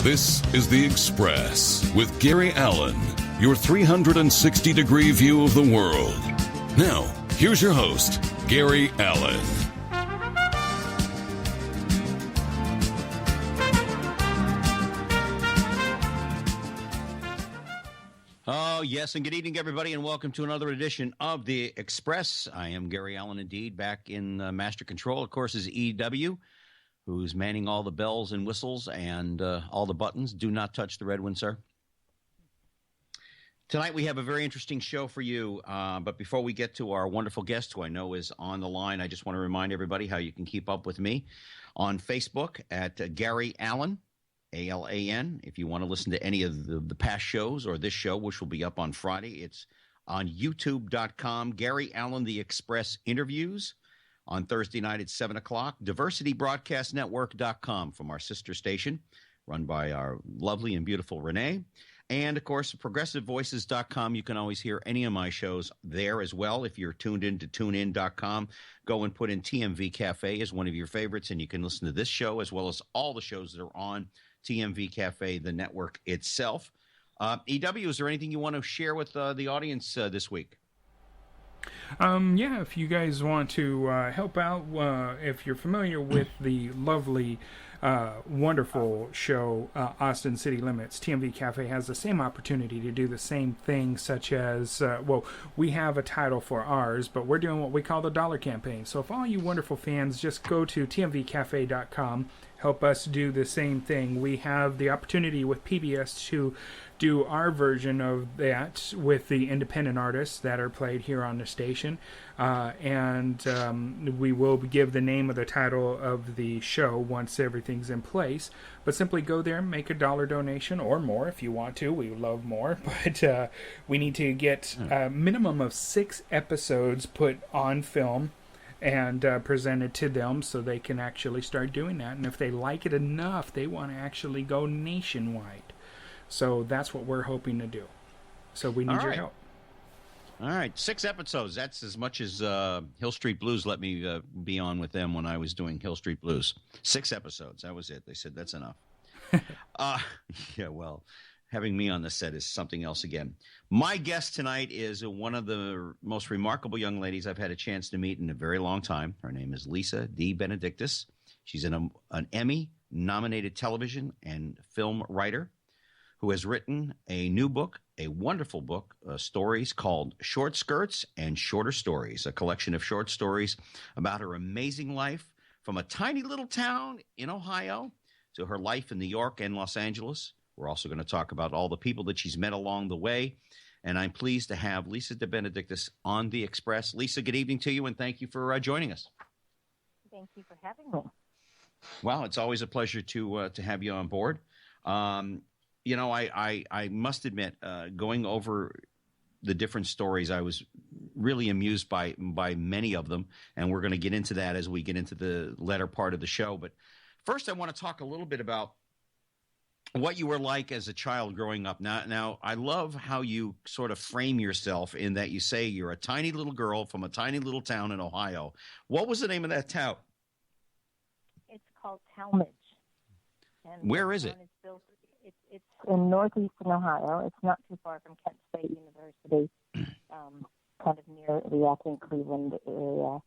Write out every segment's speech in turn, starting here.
This is The Express with Gary Allen, your 360-degree view of the world. Now, here's your host, Gary Allen. Oh, yes, and good evening, everybody, and welcome to another edition of The Express. I am Gary Allen, indeed. Back in Master Control, of course, is EW, who's manning all the bells and whistles and all the buttons. Do not touch the red one, sir. Tonight we have a very interesting show for you, but before we get to our wonderful guest, who I know is on the line, I just want to remind everybody how you can keep up with me on Facebook at Gary Allen. ALAN. If you want to listen to any of the past shows or this show, which will be up on Friday, it's on youtube.com. Gary Allen, The Express Interviews on Thursday night at 7 o'clock. DiversityBroadcastNetwork.com from our sister station, run by our lovely and beautiful Renee. And, of course, ProgressiveVoices.com. You can always hear any of my shows there as well. If you're tuned in to TuneIn.com, go and put in TMV Cafe as one of your favorites, and you can listen to this show as well as all the shows that are on TMV Cafe, the network itself. EW, is there anything you want to share with the audience this week? Yeah, if you guys want to help out, if you're familiar with the lovely, wonderful show, Austin City Limits, TMV Cafe has the same opportunity to do the same thing, such as, we have a title for ours, but we're doing what we call the dollar campaign. So if all you wonderful fans just go to tmvcafe.com, help us do the same thing. We have the opportunity with PBS to do our version of that with the independent artists that are played here on the station. And we will give the name of the title of the show once everything's in place. But simply go there, make a $1 donation or more if you want to. We love more. But we need to get a minimum of 6 episodes put on film and presented to them so they can actually start doing that. And if they like it enough, they want to actually go nationwide. So that's what we're hoping to do. So we need your help. All right, 6 episodes. That's as much as Hill Street Blues let me be on with them when I was doing Hill Street Blues. 6 episodes. That was it. They said that's enough. Yeah, well, having me on the set is something else again. My guest tonight is one of the most remarkable young ladies I've had a chance to meet in a very long time. Her name is Lisa DeBenedictis. She's an Emmy-nominated television and film writer who has written a new book, a wonderful book, stories called Short Skirts and Shorter Stories, a collection of short stories about her amazing life from a tiny little town in Ohio to her life in New York and Los Angeles. We're also going to talk about all the people that she's met along the way. And I'm pleased to have Lisa DeBenedictis on The Express. Lisa, good evening to you, and thank you for joining us. Thank you for having me. Well, it's always a pleasure to have you on board. You know, I must admit, going over the different stories, I was really amused by many of them, and we're going to get into that as we get into the latter part of the show. But first, I want to talk a little bit about what you were like as a child growing up. Now, I love how you sort of frame yourself in that you say you're a tiny little girl from a tiny little town in Ohio. What was the name of that town? It's called Talmadge. And where is it? It's in northeastern Ohio. It's not too far from Kent State University, kind of near the Akron-Cleveland area.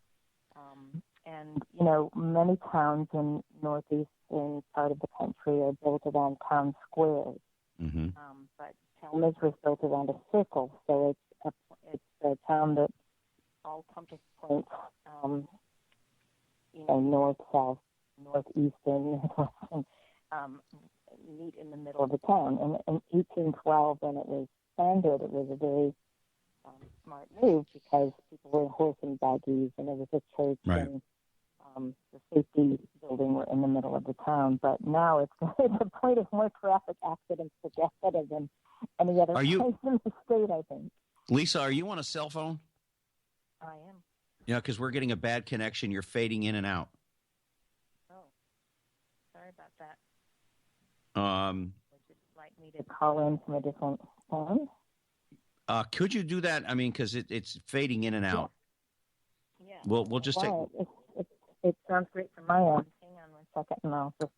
And, you know, many towns in northeastern part of the country are built around town squares. Mm-hmm. But Talmadge was built around a circle, so it's a town that all compass points, you know, north, south, northeastern, meet in the middle of the town. And in 1812, when it was founded, it was a very smart move because people were in horse and buggies, and there was a church and the safety building were in the middle of the town. But now it's the point of more traffic accidents per decade than any other place in the state, I think. Lisa, are you on a cell phone? I am. Yeah, because we're getting a bad connection. You're fading in and out. Oh, sorry about that. Would you like me to call in from a different phone? Could you do that? I mean, because it's fading in and out. Yeah. We'll just take. It sounds great from my end. Hang on one second, and I'll just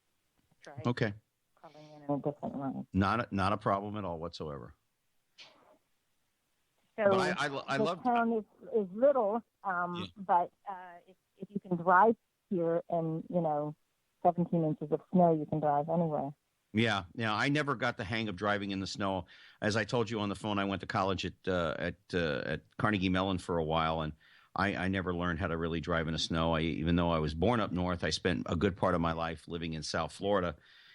try. Okay. Calling in in a different way. Not a problem at all whatsoever. So but I the love town is little, but if you can drive here and 17 inches of snow, you can drive anywhere. Yeah. I never got the hang of driving in the snow. As I told you on the phone, I went to college at Carnegie Mellon for a while, and I never learned how to really drive in the snow. Even though I was born up north, I spent a good part of my life living in South Florida,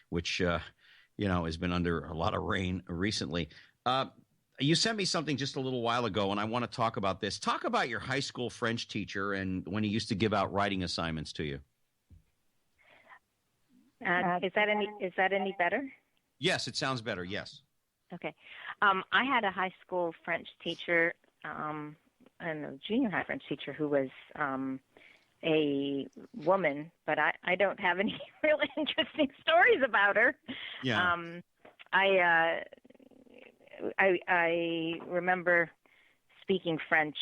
which has been under a lot of rain recently. You sent me something just a little while ago, and I want to talk about this. Talk about your high school French teacher and when he used to give out writing assignments to you. Is that any better? Yes, it sounds better. Yes. Okay. I had a high school French teacher and a junior high French teacher who was a woman, but I don't have any really interesting stories about her. Yeah. I remember speaking French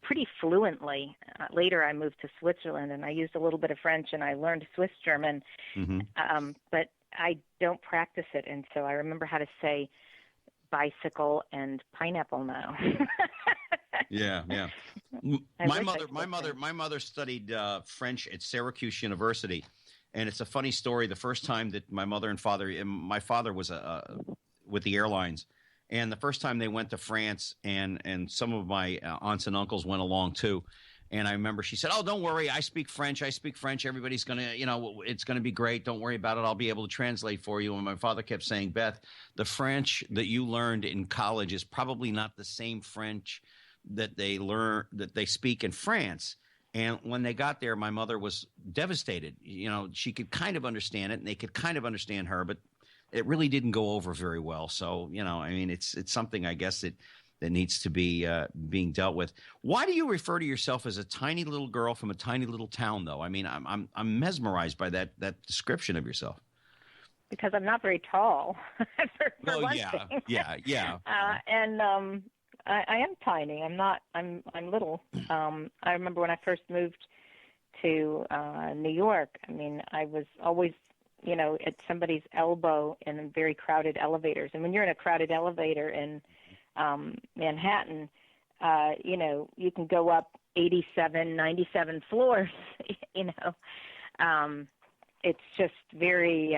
pretty fluently. Later, I moved to Switzerland, and I used a little bit of French, and I learned Swiss German, but I don't practice it, and so I remember how to say bicycle and pineapple now. Yeah. My mother studied French at Syracuse University, and it's a funny story. The first time that my father was with the airlines, and the first time they went to France, and some of my aunts and uncles went along too. And I remember she said, "Oh, don't worry, I speak French. Everybody's going to, it's going to be great. Don't worry about it. I'll be able to translate for you." And my father kept saying, "Beth, the French that you learned in college is probably not the same French that they speak in France." And when they got there, my mother was devastated. She could kind of understand it, and they could kind of understand her, but it really didn't go over very well. So, it's something, I guess, that needs to be being dealt with. Why do you refer to yourself as a tiny little girl from a tiny little town, though? I mean, I'm mesmerized by that description of yourself. Because I'm not very tall. for one thing. Yeah. And I am tiny. I'm little. I remember when I first moved to New York. I mean, I was always at somebody's elbow in very crowded elevators. And when you're in a crowded elevator in Manhattan, you can go up 87, 97 floors, it's just very,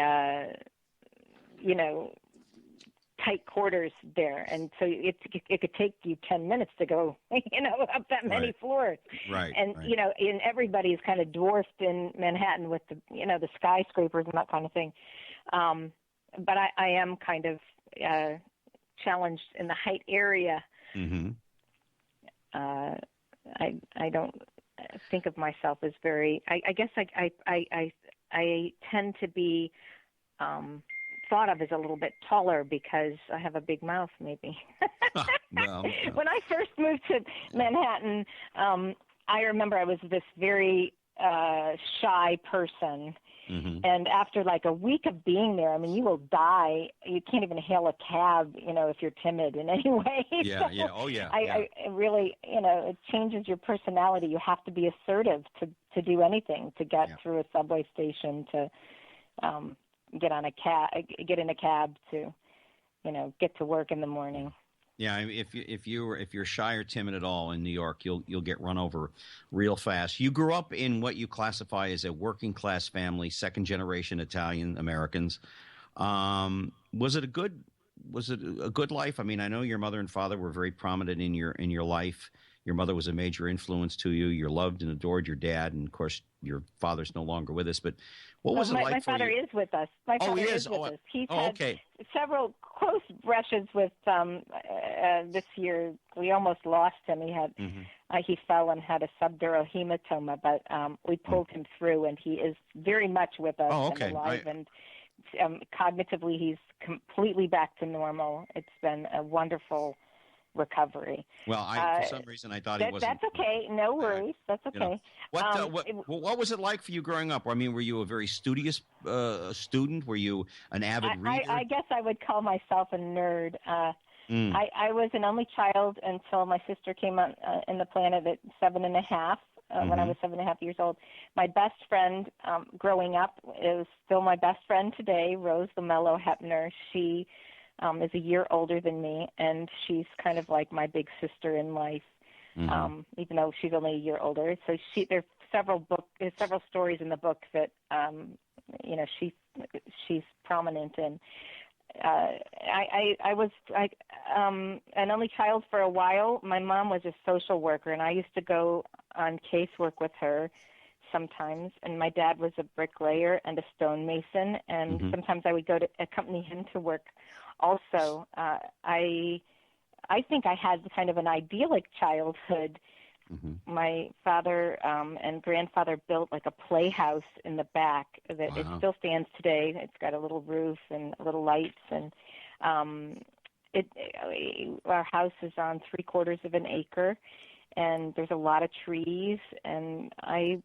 tight quarters there. And so it could take you 10 minutes to go, up that many floors. Right. And, and everybody's kind of dwarfed in Manhattan with the skyscrapers and that kind of thing. But I am kind of challenged in the height area. Mm-hmm. I don't think of myself as very, I guess I tend to be, thought of as a little bit taller because I have a big mouth, maybe. Well. When I first moved to Manhattan, I remember I was this very shy person. Mm-hmm. And after like a week of being there, I mean, you will die. You can't even hail a cab, if you're timid in any way. Yeah, yeah. Oh, yeah. I really, it changes your personality. You have to be assertive to do anything, to get through a subway station, to get in a cab, to, get to work in the morning. Yeah, if you're shy or timid at all in New York, you'll get run over real fast. You grew up in what you classify as a working class family, second generation Italian Americans. Was it a good life? I mean, I know your mother and father were very prominent in your life. Your mother was a major influence to you. You loved and adored your dad, and of course, your father's no longer with us. But what was it like for you? My father is with us. My father is with us. He's had several close brushes with this year. We almost lost him. He fell and had a subdural hematoma, but we pulled him through, and he is very much with us and alive. And cognitively, he's completely back to normal. It's been a wonderful recovery. Well, for some reason I thought he wasn't. That's okay. No worries. That's okay. What was it like for you growing up? I mean, were you a very studious student? Were you an avid reader? I guess I would call myself a nerd. I was an only child until my sister came on in the planet at 7.5. when I was 7.5 years old. My best friend growing up is still my best friend today, Rose LaMello Hepner. She is a year older than me, and she's kind of like my big sister in life, even though she's only a year older. So there's several stories in the book that she's prominent in. I was an only child for a while. My mom was a social worker, and I used to go on casework with her sometimes. And my dad was a bricklayer and a stonemason, and sometimes I would go to accompany him to work. Also, I think I had kind of an idyllic childhood. My father and grandfather built like a playhouse in the back that it still stands today. It's got a little roof and little lights, and our house is on 3/4 of an acre, and there's a lot of trees. And I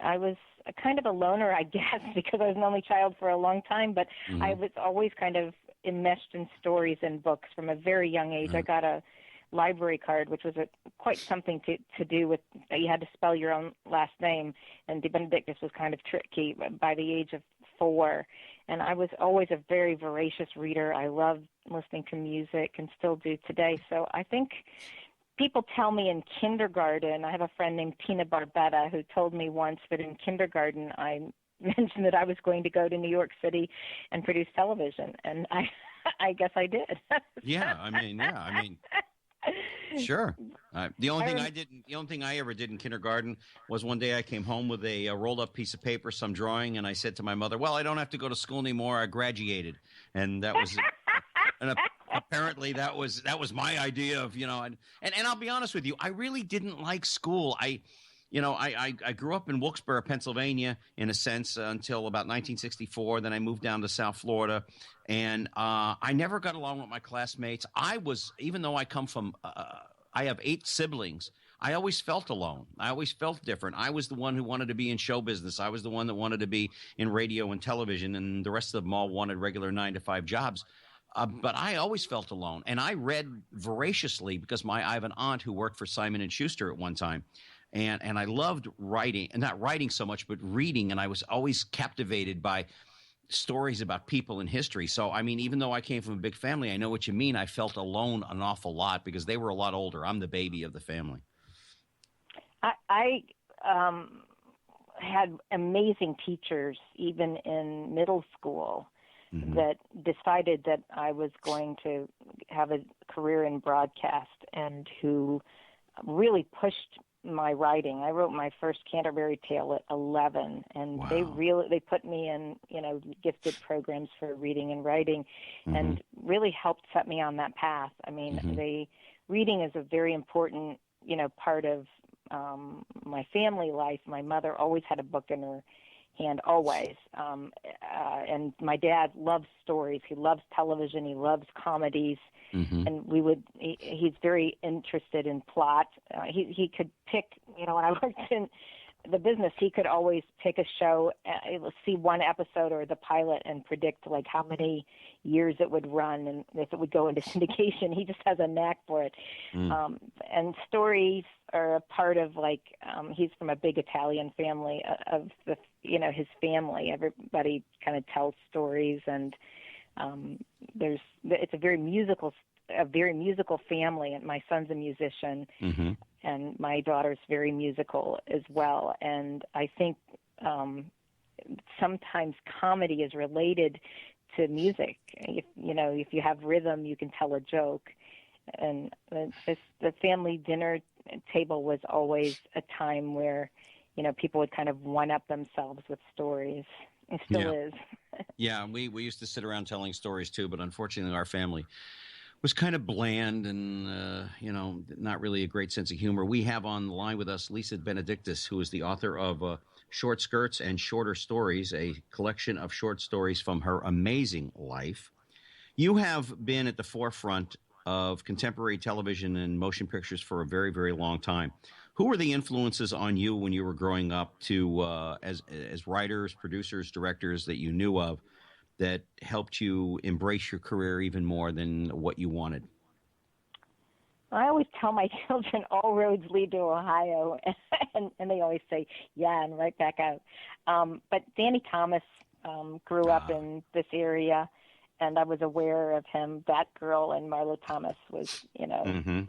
was kind of a loner, I guess, because I was an only child for a long time. But I was always kind of enmeshed in stories and books from a very young age. I got a library card, which was quite something to do with, you had to spell your own last name, and DeBenedictis was kind of tricky by the age of 4. And I was always a very voracious reader. I loved listening to music and still do today. So I think people tell me in kindergarten, I have a friend named Tina Barbetta who told me once that in kindergarten I mentioned that I was going to go to New York City and produce television, and I guess I did. Sure. The only thing I ever did in kindergarten was one day I came home with a rolled up piece of paper, some drawing, and I said to my mother, "Well, I don't have to go to school anymore. I graduated," and that was. And apparently that was my idea of, and I'll be honest with you, I really didn't like school. I grew up in Wilkes-Barre, Pennsylvania, in a sense, until about 1964. Then I moved down to South Florida, and I never got along with my classmates. Even though I come from, I have 8 siblings, I always felt alone. I always felt different. I was the one who wanted to be in show business. I was the one that wanted to be in radio and television, and the rest of them all wanted regular 9-to-5 jobs. But I always felt alone, and I read voraciously because I have an aunt who worked for Simon & Schuster at one time. And I loved writing, and not writing so much, but reading. And I was always captivated by stories about people in history. So, I mean, even though I came from a big family, I know what you mean. I felt alone an awful lot because they were a lot older. I'm the baby of the family. I had amazing teachers, even in middle school, that decided that I was going to have a career in broadcast and who really pushed my writing. I wrote my first Canterbury Tale at 11, and they put me in, gifted programs for reading and writing, and really helped set me on that path. I mean, reading is a very important, part of my family life. My mother always had a book in her hand, always. And my dad loves stories. He loves television. He loves comedies. And he's very interested in plot. He could pick, when I worked in the business, he could always pick a show, see one episode or the pilot and predict like how many years it would run and if it would go into syndication. He just has a knack for it. And stories are a part of he's from a big Italian family of his family. Everybody kind of tells stories, and it's a very musical family, and my son's a musician, and my daughter's very musical as well. And I think sometimes comedy is related to music. If you have rhythm, you can tell a joke. And the family dinner table was always a time where people would kind of one-up themselves with stories. It still is. Yeah, we used to sit around telling stories too, but unfortunately our family was kind of bland and, not really a great sense of humor. We have on the line with us Lisa DeBenedictis, who is the author of Short Skirts and Shorter Stories, a collection of short stories from her amazing life. You have been at the forefront of contemporary television and motion pictures for a very, very long time. Who were the influences on you when you were growing up as writers, producers, directors that you knew of that helped you embrace your career even more than what you wanted? I always tell my children all roads lead to Ohio, and they always say, yeah, and right back out. But Danny Thomas grew up in this area, and I was aware of him. Batgirl and Marlo Thomas was,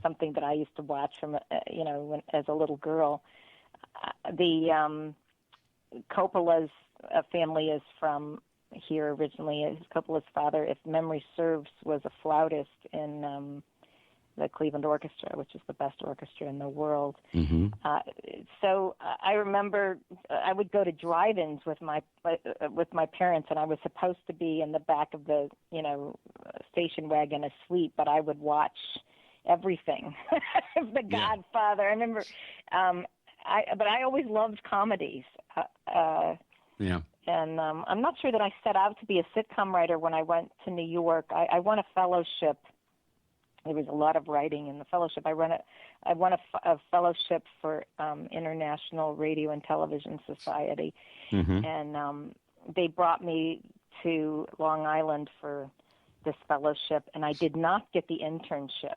something that I used to watch from, as a little girl. The Coppola's family is from here originally. Coppola's father, if memory serves, was a flautist in the Cleveland Orchestra, which is the best orchestra in the world. Mm-hmm. So I remember I would go to drive-ins with my parents, and I was supposed to be in the back of the station wagon asleep, but I would watch everything. The Godfather. I remember, but I always loved comedies. Yeah. And I'm not sure that I set out to be a sitcom writer when I went to New York. I won a fellowship. There was a lot of writing in the fellowship. I won a fellowship for International Radio and Television Society, Mm-hmm. and they brought me to Long Island for this fellowship, and I did not get the internship.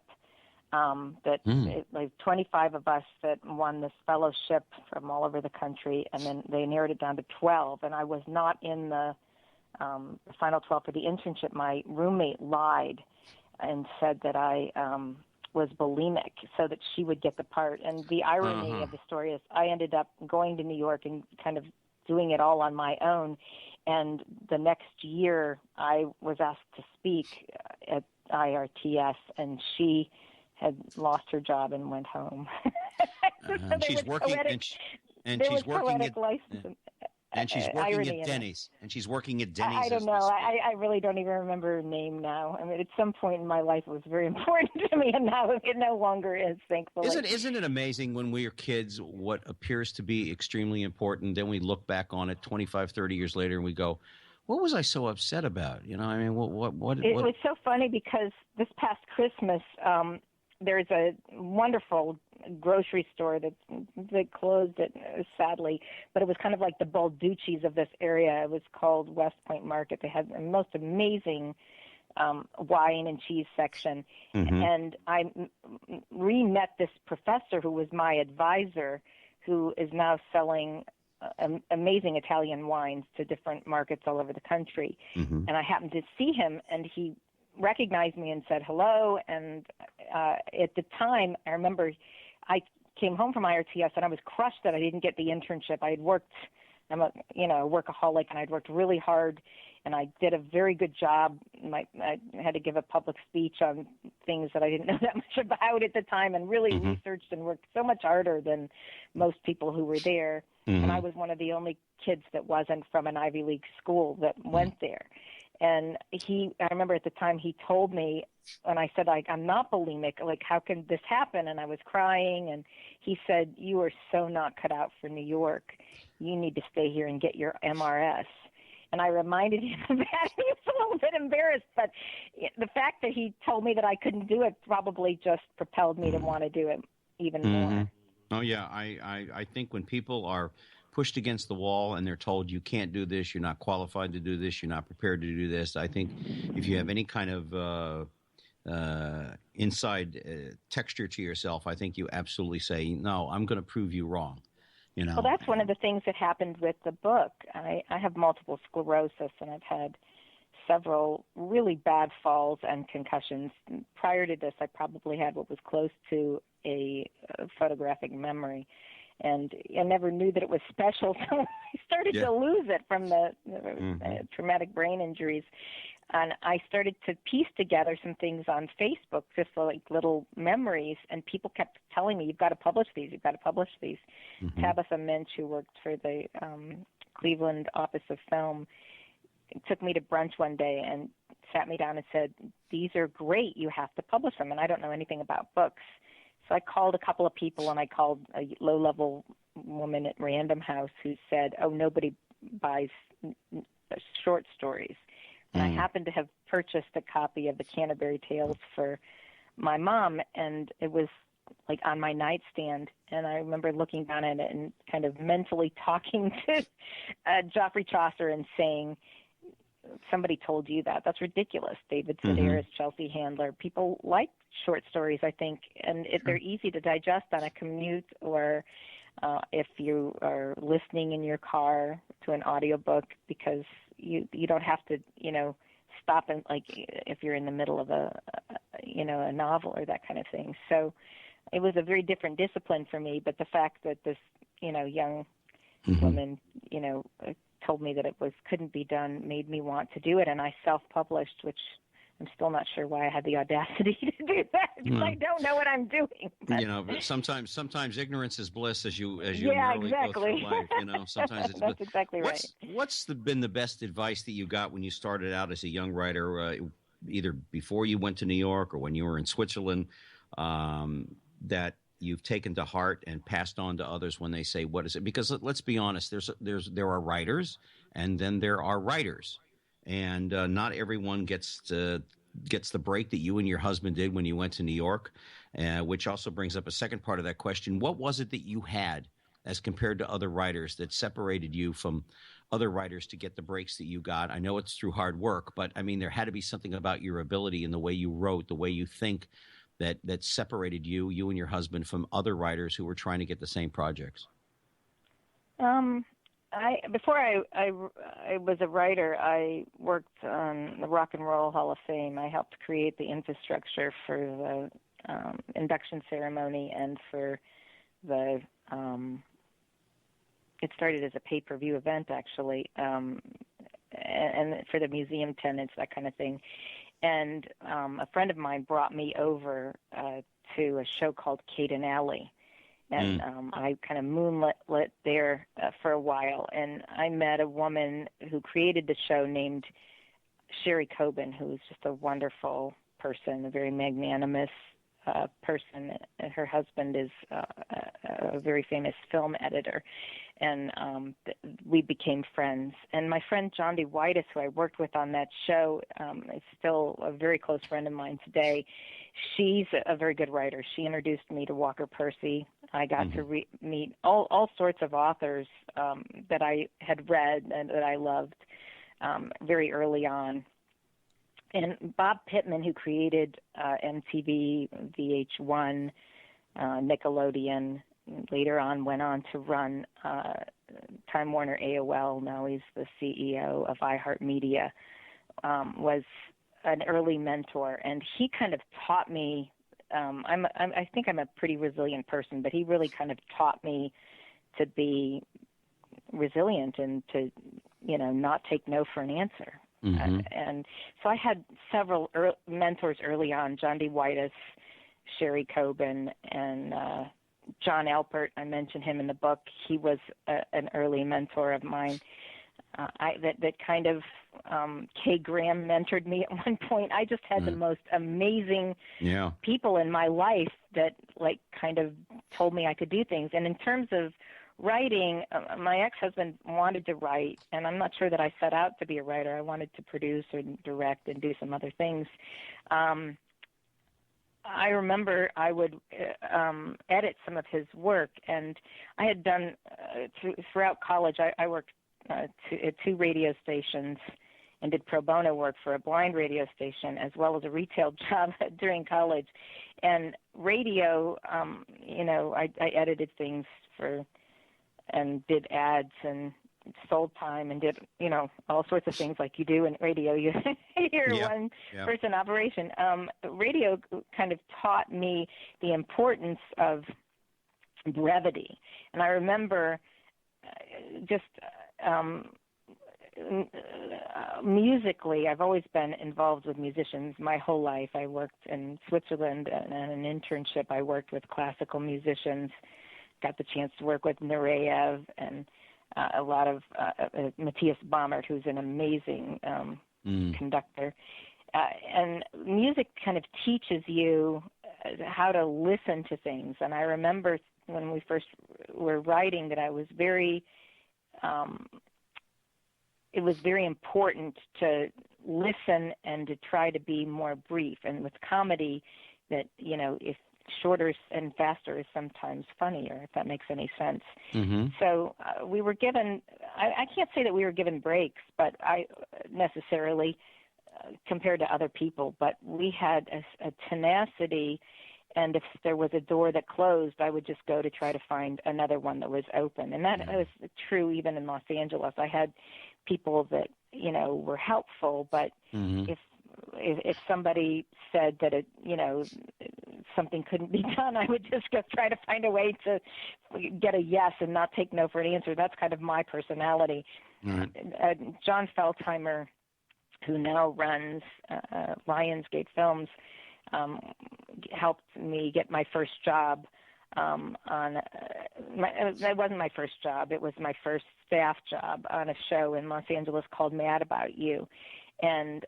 Like 25 of us that won this fellowship from all over the country, and then they narrowed it down to 12, and I was not in the final 12 for the internship. My roommate lied and said that I was bulimic so that she would get the part. And the irony of the story is I ended up going to New York and kind of doing it all on my own. And the next year I was asked to speak at IRTS, and she had lost her job and went home. And she's working, and she's working at license. And she's working at Denny's. And she's working at Denny's. I don't know. I really don't even remember her name now. I mean, at some point in my life, it was very important to me, and now it no longer is, thankfully. Isn't it amazing when we are kids what appears to be extremely important, then we look back on it 25, 30 years later, and we go, what was I so upset about? It was so funny because this past Christmas, there's a wonderful grocery store that closed it, sadly, but it was kind of like the Balducci's of this area. It was called West Point Market. They had the most amazing wine and cheese section. Mm-hmm. And I re-met this professor who was my advisor, who is now selling amazing Italian wines to different markets all over the country. Mm-hmm. And I happened to see him, and he recognized me and said hello. And at the time, I remember I came home from IRTS and I was crushed that I didn't get the internship. I had worked, I'm a workaholic, and I'd worked really hard, and I did a very good job. I had to give a public speech on things that I didn't know that much about at the time, and really Mm-hmm. researched and worked so much harder than most people who were there. Mm-hmm. And I was one of the only kids that wasn't from an Ivy League school that went there. And I remember at the time he told me, and I said, I'm not bulimic, like, how can this happen? And I was crying, and he said, you are so not cut out for New York. You need to stay here and get your MRS. And I reminded him of that. He was a little bit embarrassed, but the fact that he told me that I couldn't do it probably just propelled me to want to do it even more. Oh, yeah. I think when people are pushed against the wall and they're told you can't do this, you're not qualified to do this, you're not prepared to do this, I think if you have any kind of inside texture to yourself, I think you absolutely say, no, I'm going to prove you wrong. Well, that's one of the things that happened with the book. I have multiple sclerosis, and I've had several really bad falls and concussions. Prior to this, I probably had what was close to a photographic memory. And I never knew that it was special, so I started to lose it from the traumatic brain injuries. And I started to piece together some things on Facebook, just like little memories, and people kept telling me, you've got to publish these, you've got to publish these. Mm-hmm. Tabitha Minch, who worked for the Cleveland Office of Film, took me to brunch one day and sat me down and said, these are great, you have to publish them. And I don't know anything about books. So I called a couple of people, and I called a low-level woman at Random House who said, oh, nobody buys short stories. And I happened to have purchased a copy of the Canterbury Tales for my mom, and it was like on my nightstand. And I remember looking down at it and kind of mentally talking to Geoffrey Chaucer and saying, somebody told you that. That's ridiculous. David Mm-hmm. Sedaris, Chelsea Handler. People like short stories, I think, and they're easy to digest on a commute, or if you are listening in your car to an audiobook, because you don't have to, stop and, like, if you're in the middle of a novel or that kind of thing. So it was a very different discipline for me, but the fact that this, young Mm-hmm. woman, told me that it couldn't be done made me want to do it, and I self-published, which I'm still not sure why I had the audacity to do that, because I don't know what I'm doing. But, but sometimes ignorance is bliss as you yeah, merrily exactly. go through life. Sometimes it's That's exactly right. What's been the best advice that you got when you started out as a young writer, either before you went to New York or when you were in Switzerland, that you've taken to heart and passed on to others when they say, what is it? Because let's be honest, there are writers, and then there are writers, and not everyone gets the break that you and your husband did when you went to New York, which also brings up a second part of that question. What was it that you had as compared to other writers that separated you from other writers to get the breaks that you got? I know it's through hard work, but I mean, there had to be something about your ability and the way you wrote, the way you think, that separated you and your husband from other writers who were trying to get the same projects. Before I was a writer, I worked on the Rock and Roll Hall of Fame. I helped create the infrastructure for the induction ceremony and for the it started as a pay-per-view event, actually, and for the museum tenants, that kind of thing. And a friend of mine brought me over to a show called Caden Alley. And I kind of moonlit there for a while. And I met a woman who created the show named Sherry Coben, who is just a wonderful person, a very magnanimous person. Her husband is a very famous film editor. And we became friends. And my friend John D. Whitus, who I worked with on that show, is still a very close friend of mine today. She's a very good writer. She introduced me to Walker Percy. I got to meet all sorts of authors that I had read and that I loved very early on. And Bob Pittman, who created MTV, VH1, Nickelodeon, later on went on to run Time Warner AOL. Now he's the CEO of iHeartMedia, was an early mentor, and he kind of taught me. I think I'm a pretty resilient person, but he really kind of taught me to be resilient and to, not take no for an answer. And so I had several mentors early on: John D. Whitus, Sherry Coben, and John Alpert. I mentioned him in the book. He was an early mentor of mine. That kind of Kay Graham mentored me at one point. I just had the most amazing people in my life that kind of told me I could do things. And in terms of writing, my ex-husband wanted to write, and I'm not sure that I set out to be a writer. I wanted to produce and direct and do some other things. I remember I would edit some of his work, and I had done throughout college. I worked at 2 radio stations and did pro bono work for a blind radio station as well as a retail job during college. And radio, I edited things and did ads and sold time and did, all sorts of things like you do in radio. You're one person operation. Radio kind of taught me the importance of brevity. And I remember musically, I've always been involved with musicians my whole life. I worked in Switzerland, and an internship I worked with classical musicians, got the chance to work with Nureyev and a lot of Matthias Baumert, who's an amazing conductor. And music kind of teaches you how to listen to things. And I remember when we first were writing that I was it was very important to listen and to try to be more brief. And with comedy, that, if shorter and faster is sometimes funnier, if that makes any sense. Mm-hmm. So we were given, I can't say that we were given breaks, but I necessarily compared to other people, but we had a tenacity, and if there was a door that closed, I would just go to try to find another one that was open. And that was true even in Los Angeles. I had people that, were helpful, but if somebody said that something couldn't be done, I would just go try to find a way to get a yes and not take no for an answer. That's kind of my personality. Right. John Feldheimer, who now runs Lionsgate Films, helped me get my first job it wasn't my first job. It was my first staff job on a show in Los Angeles called Mad About You. And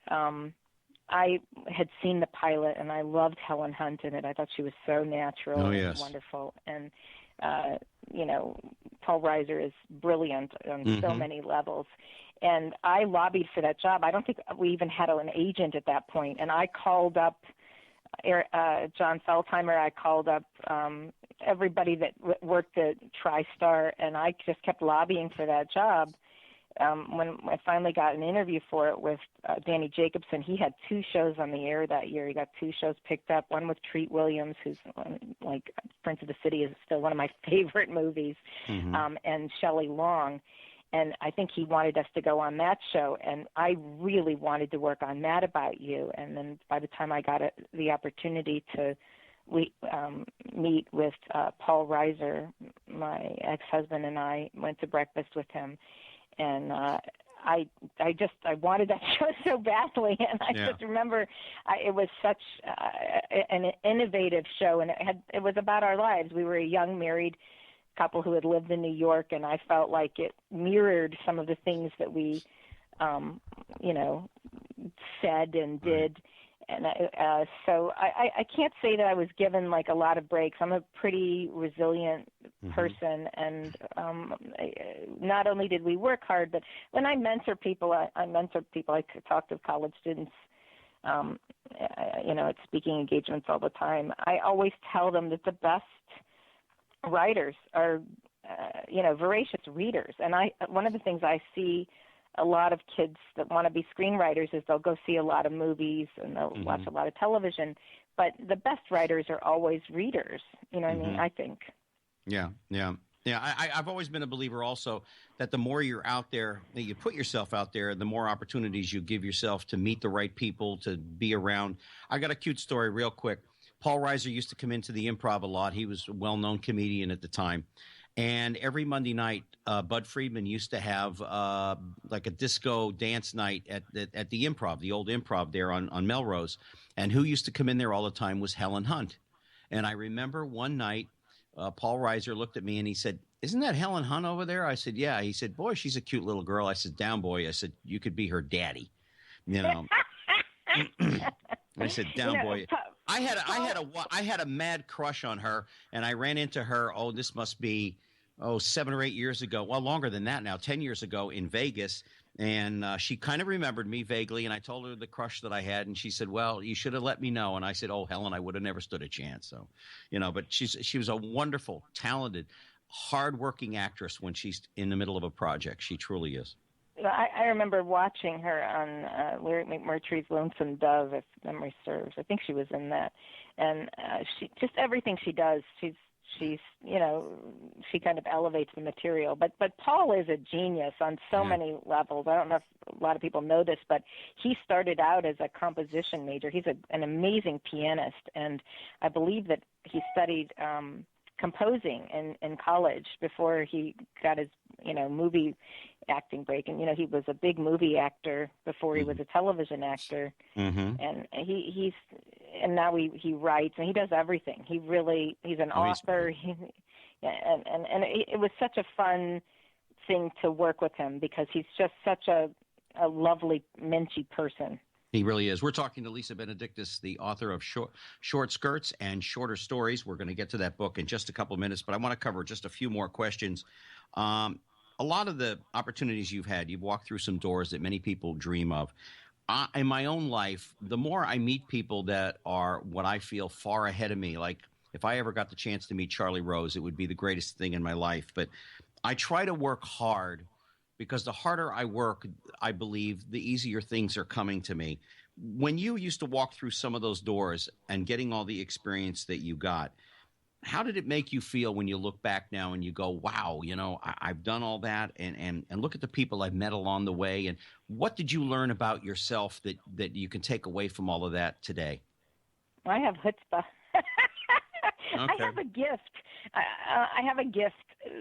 I had seen the pilot, and I loved Helen Hunt in it. I thought she was so natural and wonderful. And, Paul Reiser is brilliant on so many levels. And I lobbied for that job. I don't think we even had an agent at that point. And I called up John Feldheimer. I called up everybody that worked at TriStar, and I just kept lobbying for that job. When I finally got an interview for it with Danny Jacobson, he had 2 shows on the air that year. He got 2 shows picked up, one with Treat Williams, who's like Prince of the City is still one of my favorite movies, and Shelley Long. And I think he wanted us to go on that show, and I really wanted to work on Mad About You. And then by the time I got the opportunity to meet with Paul Reiser, my ex-husband, and I went to breakfast with him. And I wanted that show so badly, and I just remember it was such an innovative show, and it was about our lives. We were a young married couple who had lived in New York, and I felt like it mirrored some of the things that we, said and did. And so I can't say that I was given like a lot of breaks. I'm a pretty resilient person, and not only did we work hard, but when I mentor people, I talk to college students, at speaking engagements all the time. I always tell them that the best writers are, voracious readers. And one of the things I see a lot of kids that want to be screenwriters is they'll go see a lot of movies and they'll watch a lot of television, but the best writers are always readers. You know what I mean? I think. Yeah. I've always been a believer also that the more you're out there, that you put yourself out there, the more opportunities you give yourself to meet the right people, to be around. I got a cute story real quick. Paul Reiser used to come into the Improv a lot. He was a well-known comedian at the time. And every Monday night, Bud Friedman used to have like a disco dance night at the Improv, the old Improv there on Melrose. And who used to come in there all the time was Helen Hunt. And I remember one night, Paul Reiser looked at me and he said, "Isn't that Helen Hunt over there?" I said, "Yeah." He said, "Boy, she's a cute little girl." I said, "Down, boy." I said, "You could be her daddy." I said, "Down, boy." I had a mad crush on her, and I ran into her. Oh, this must be 7 or 8 years ago. Well, longer than that now, 10 years ago in Vegas. And she kind of remembered me vaguely, and I told her the crush that I had, and she said, "Well, you should have let me know." And I said, "Oh, Helen, I would have never stood a chance." So, but she was a wonderful, talented, hardworking actress when she's in the middle of a project. She truly is. I remember watching her on Lyric McMurtry's Lonesome Dove, if memory serves. I think she was in that. And she just everything she does, she's she kind of elevates the material. But Paul is a genius on so many levels. I don't know if a lot of people know this, but he started out as a composition major. He's an amazing pianist, and I believe that he studied composing in college before he got his movie acting break. And he was a big movie actor before he was a television actor. And he's now he writes and he does everything. He's an author. And it was such a fun thing to work with him because he's just such a lovely, minchy person. He really is. We're talking to Lisa DeBenedictis, the author of Short Skirts and Shorter Stories. We're going to get to that book in just a couple of minutes, but I want to cover just a few more questions. A lot of the opportunities you've had, you've walked through some doors that many people dream of. In my own life, the more I meet people that are what I feel far ahead of me, like if I ever got the chance to meet Charlie Rose, it would be the greatest thing in my life. But I try to work hard, because the harder I work, I believe, the easier things are coming to me. When you used to walk through some of those doors and getting all the experience that you got, how did it make you feel when you look back now and you go, wow, I've done all that, and look at the people I've met along the way, and what did you learn about yourself that you can take away from all of that today? I have chutzpah. Okay. I have a gift. I have a gift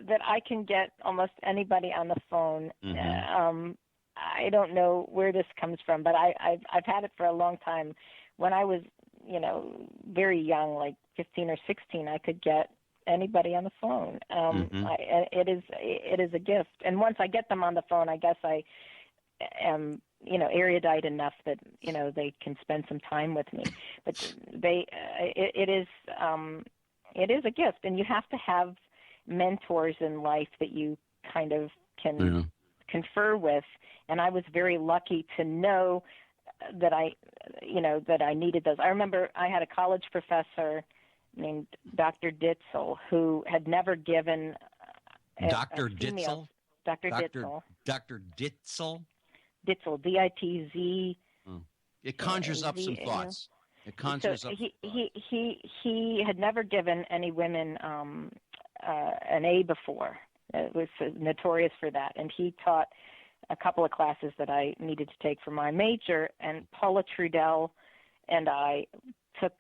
that I can get almost anybody on the phone. Mm-hmm. I don't know where this comes from, but I've had it for a long time. When I was, very young, like 15 or 16, I could get anybody on the phone. Mm-hmm. It is a gift. And once I get them on the phone, I guess I am, erudite enough that, they can spend some time with me. But it is a gift, and you have to have mentors in life that you kind of can confer with. And I was very lucky to know that I needed those. I remember I had a college professor named Dr. Ditzel who had never given Dr. Ditzel? Dr. Ditzel. Dr. Ditzel? Ditzel, D-I-T-Z. It conjures up some thoughts. It conjures up. He had never given any women an A before. It was notorious for that, and he taught a couple of classes that I needed to take for my major, and Paula Trudell and I took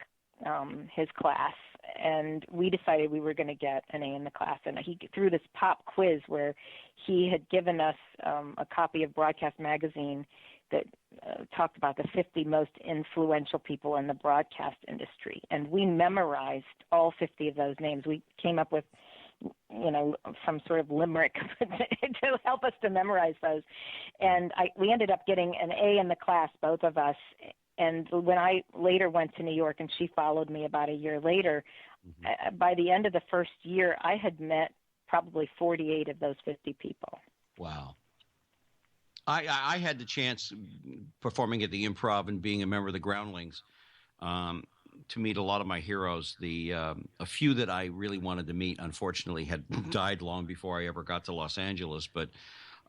his class, and we decided we were going to get an A in the class. And he threw this pop quiz where he had given us a copy of Broadcast Magazine that talked about the 50 most influential people in the broadcast industry, and we memorized all 50 of those names. We came up with some sort of limerick to help us to memorize those. And we ended up getting an A in the class, both of us. And when I later went to New York and she followed me about a year later, by the end of the first year, I had met probably 48 of those 50 people. Wow. I had the chance performing at the Improv and being a member of the Groundlings to meet a lot of my heroes. A few that I really wanted to meet, unfortunately, had died long before I ever got to Los Angeles. But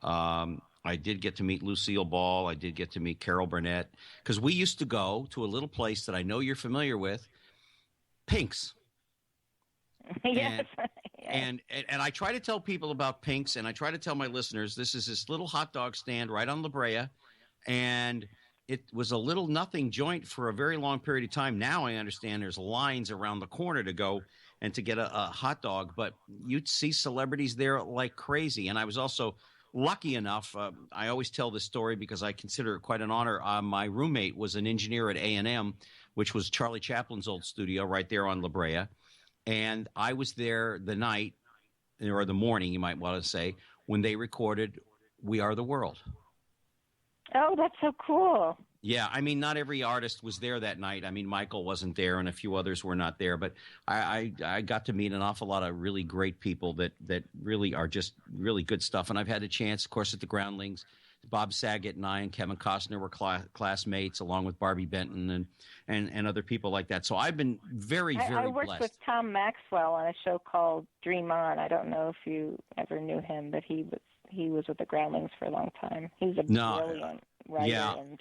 I did get to meet Lucille Ball. I did get to meet Carol Burnett, because we used to go to a little place that I know you're familiar with, Pink's. Yes. And I try to tell people about Pink's, and I try to tell my listeners, this is this little hot dog stand right on La Brea, and it was a little nothing joint for a very long period of time. Now I understand there's lines around the corner to go and to get a hot dog, but you'd see celebrities there like crazy. And I was also lucky enough, I always tell this story because I consider it quite an honor. My roommate was an engineer at A&M, which was Charlie Chaplin's old studio right there on La Brea. And I was there the night, or the morning, you might want to say, when they recorded We Are the World. Oh, that's so cool. Yeah, I mean, not every artist was there that night. I mean, Michael wasn't there and a few others were not there. But I got to meet an awful lot of really great people that really are just really good stuff. And I've had a chance, of course, at the Groundlings. Bob Saget and I and Kevin Costner were classmates, along with Barbie Benton and other people like that. So I've been very, very blessed. I worked with Tom Maxwell on a show called Dream On. I don't know if you ever knew him, but he was with the Groundlings for a long time. He's a brilliant writer and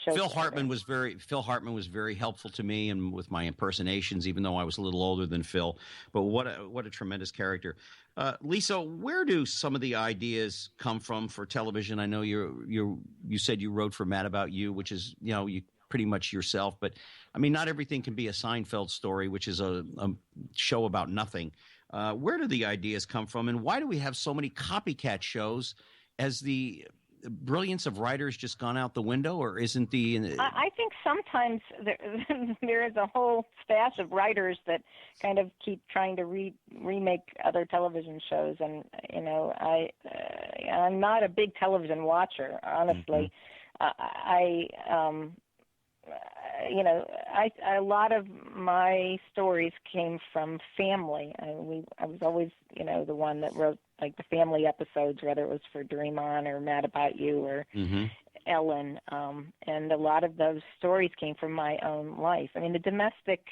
Phil Hartman was very helpful to me and with my impersonations, even though I was a little older than Phil. But what a tremendous character. Lisa, where do some of the ideas come from for television? I know you said you wrote for Mad About You, which is you pretty much yourself. But I mean, not everything can be a Seinfeld story, which is a show about nothing. Where do the ideas come from, and why do we have so many copycat shows? Has the brilliance of writers just gone out the window, or isn't the? I think sometimes there is a whole stash of writers that kind of keep trying to remake other television shows, and I'm not a big television watcher, honestly. A lot of my stories came from family. I was always, the one that wrote like the family episodes, whether it was for Dream On or Mad About You or Ellen. And a lot of those stories came from my own life. I mean, the domestic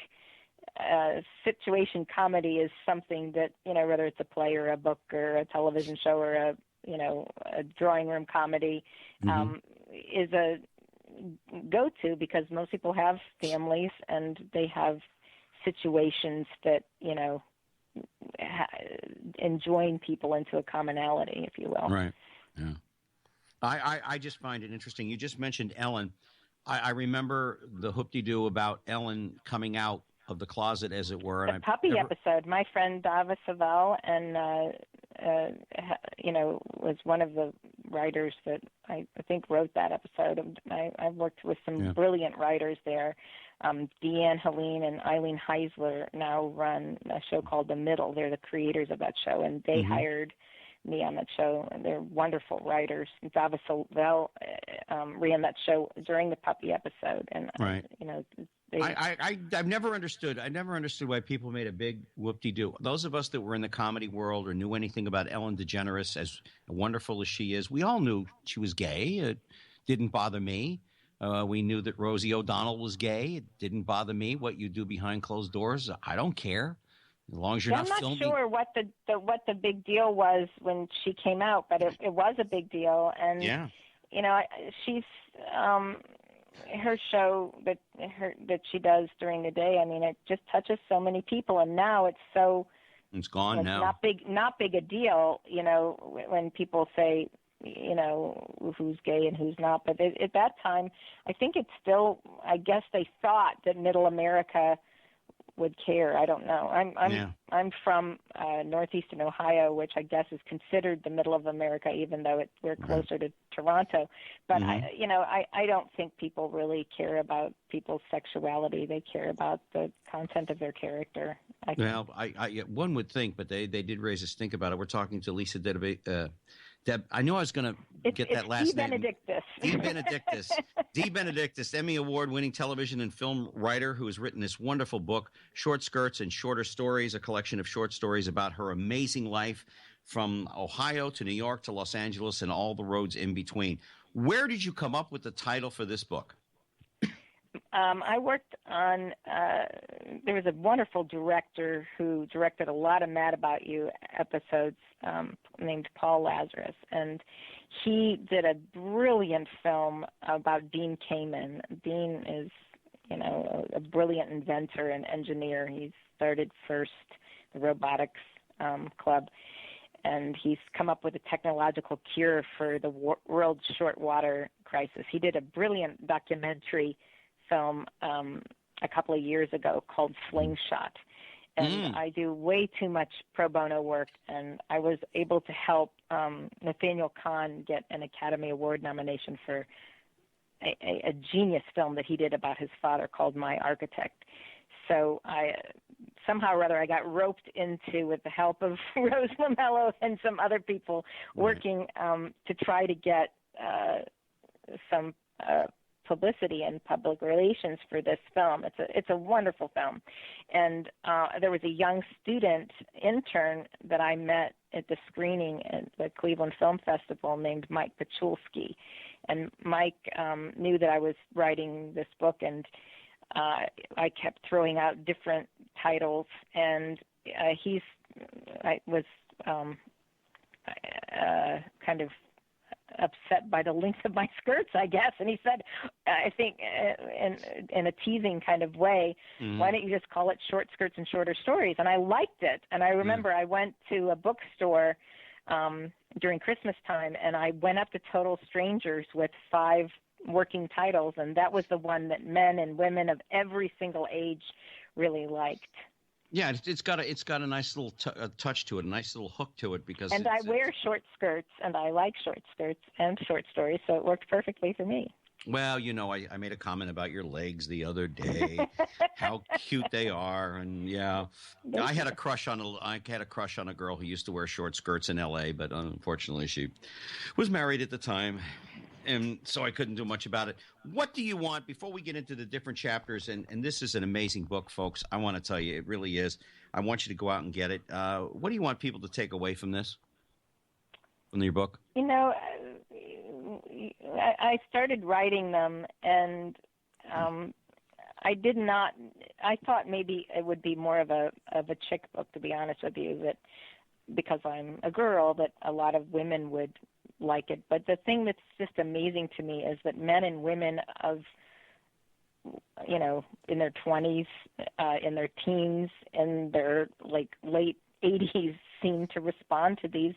situation comedy is something that, whether it's a play or a book or a television show or a drawing room comedy, is a go-to because most people have families and they have situations that, join people into a commonality, if you will. Right. Yeah. I just find it interesting. You just mentioned Ellen. I remember the hoop-de-doo about Ellen coming out of the closet, as it were. The puppy episode. My friend Dava Savell was one of the writers that I think wrote that episode. I've worked with some brilliant writers there. Deanne Helene and Eileen Heisler now run a show called The Middle. They're the creators of that show, and they hired me on that show, and they're wonderful writers. Dava Savell ran that show during the puppy episode, and I've never understood. I never understood why people made a big whoop-de-doo. Those of us that were in the comedy world or knew anything about Ellen DeGeneres, as wonderful as she is, we all knew she was gay. It didn't bother me. We knew that Rosie O'Donnell was gay. It didn't bother me. What you do behind closed doors, I don't care. As long as you're not filming. I'm not sure what the big deal was when she came out, but it was a big deal. And she's her show that she does during the day. I mean, it just touches so many people, and now it's gone now. Not big a deal. When people say, who's gay and who's not. But at that time, I think it's still. I guess they thought that Middle America would care. I don't know. I'm from northeastern Ohio, which I guess is considered the middle of America, even though we're closer to Toronto. But I don't think people really care about people's sexuality. They care about the content of their character. One would think, but they did raise a stink about it. We're talking to Lisa I knew I was going to get that last name. DeBenedictis, Emmy Award-winning television and film writer who has written this wonderful book, Short Skirts and Shorter Stories, a collection of short stories about her amazing life from Ohio to New York to Los Angeles and all the roads in between. Where did you come up with the title for this book? I worked on there was a wonderful director who directed a lot of Mad About You episodes named Paul Lazarus, and he did a brilliant film about Dean Kamen. Dean is, a brilliant inventor and engineer. He started first the robotics club, and he's come up with a technological cure for the world's short water crisis. He did a brilliant documentary film a couple of years ago called Slingshot. And I do way too much pro bono work, and I was able to help Nathaniel Kahn get an Academy Award nomination for a genius film that he did about his father called My Architect. So somehow or other I got roped into, with the help of Rose Lamello and some other people, working to try to get some publicity and public relations for this film. It's a wonderful film. And there was a young student intern that I met at the screening at the Cleveland Film Festival named Mike Pachulski. And Mike knew that I was writing this book, and I kept throwing out different titles, and I was kind of upset by the length of my skirts, I guess. And he said, I think in a teasing kind of way, why don't you just call it Short Skirts and Shorter Stories? And I liked it. And I remember I went to a bookstore during Christmas time, and I went up to total strangers with 5 working titles, and that was the one that men and women of every single age really liked. Yeah, it's got a nice little touch to it, a nice little hook to it, because. And I wear short skirts, and I like short skirts and short stories, so it worked perfectly for me. Well, I made a comment about your legs the other day, how cute they are, and I had a crush on a girl who used to wear short skirts in L.A., but unfortunately she was married at the time. And so I couldn't do much about it. What do you want, before we get into the different chapters, and this is an amazing book, folks. I want to tell you, it really is. I want you to go out and get it. What do you want people to take away from this, from your book? I started writing them, and I did not I thought maybe it would be more of a chick book, to be honest with you, that because I'm a girl, that a lot of women would like it. But the thing that's just amazing to me is that men and women of, you know, in their 20s, in their teens, in their like late 80s seem to respond to these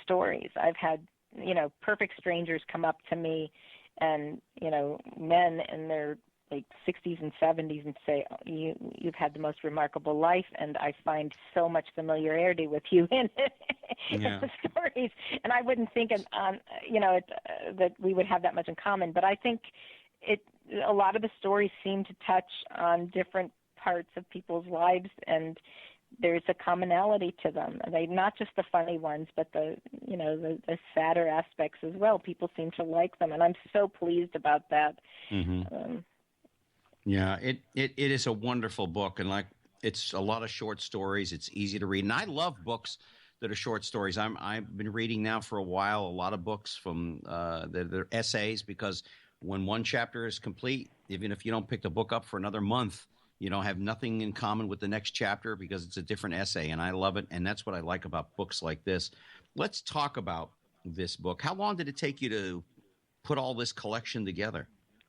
stories. I've had, you know, perfect strangers come up to me, and, you know, men in their like 60s and 70s and say, you've had the most remarkable life, and I find so much familiarity with you in the stories. And I wouldn't think, you know, that we would have that much in common. But I think a lot of the stories seem to touch on different parts of people's lives, and there's a commonality to them. They not just the funny ones, but the sadder aspects as well. People seem to like them, and I'm so pleased about that. Mm-hmm. Yeah, it is a wonderful book, and like it's a lot of short stories. It's easy to read, and I love books that are short stories. I've been reading now for a while a lot of books from they're essays, because when one chapter is complete, even if you don't pick the book up for another month, you don't have nothing in common with the next chapter because it's a different essay, and I love it, and that's what I like about books like this. Let's talk about this book. How long did it take you to put all this collection together?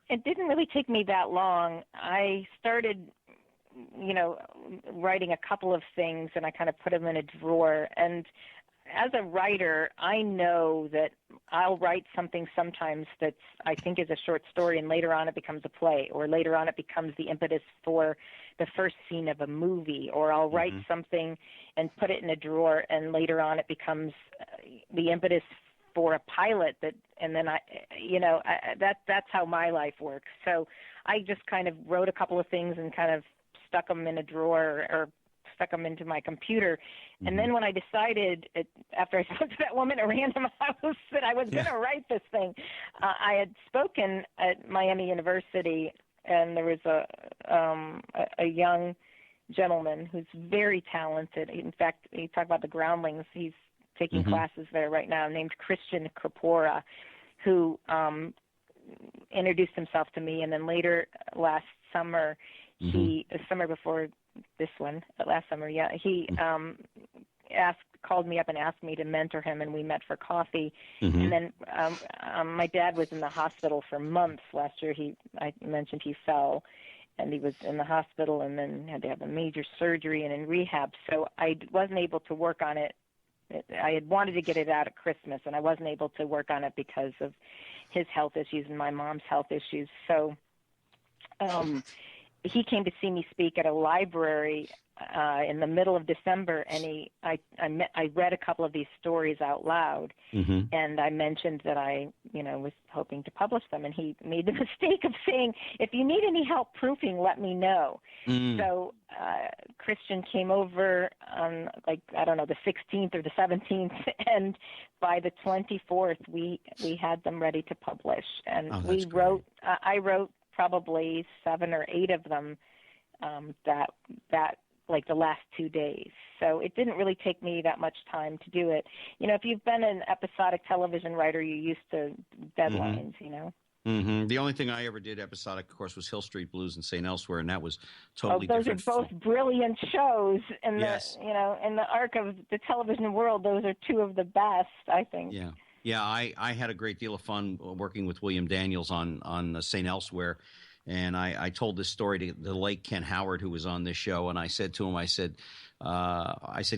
It didn't really take me that long. I started, you know, writing a couple of things, and I kind of put them in a drawer. And as a writer, I know that I'll write something sometimes that's, I think, is a short story, and later on it becomes a play, or later on it becomes the impetus for the first scene of a movie, or I'll write something and put it in a drawer, and later on it becomes the impetus for a pilot and then that's how my life works. So I just kind of wrote a couple of things and kind of stuck them in a drawer or stuck them into my computer. And then when I decided, after I spoke to that woman at Random House, that I was going to write this thing, I had spoken at Miami University, and there was a young gentleman who's very talented. In fact, you talk about the groundlings, he's taking classes there right now, named Christian Kripora, who introduced himself to me. And then later last summer, the summer before this one, last summer, he called me up and asked me to mentor him, and we met for coffee. And then my dad was in the hospital for months last year. I mentioned he fell, and he was in the hospital and then had to have a major surgery and in rehab. So I wasn't able to work on it. I had wanted to get it out at Christmas, and I wasn't able to work on it because of his health issues and my mom's health issues. So he came to see me speak at a library in the middle of December, and I read a couple of these stories out loud, and I mentioned that I was hoping to publish them, and he made the mistake of saying, if you need any help proofing, let me know. So Christian came over on, the 16th or the 17th, and by the 24th we had them ready to publish. And I wrote probably 7 or 8 of them that like the last 2 days. So it didn't really take me that much time to do it. If you've been an episodic television writer, you're used to deadlines, The only thing I ever did episodic, of course, was Hill Street Blues and St. Elsewhere, and that was totally different. Those are both brilliant shows. In the arc of the television world, those are 2 of the best, I think. Yeah, I had a great deal of fun working with William Daniels on St. Elsewhere, and I told this story to the late Ken Howard, who was on this show, and I said to him, I said,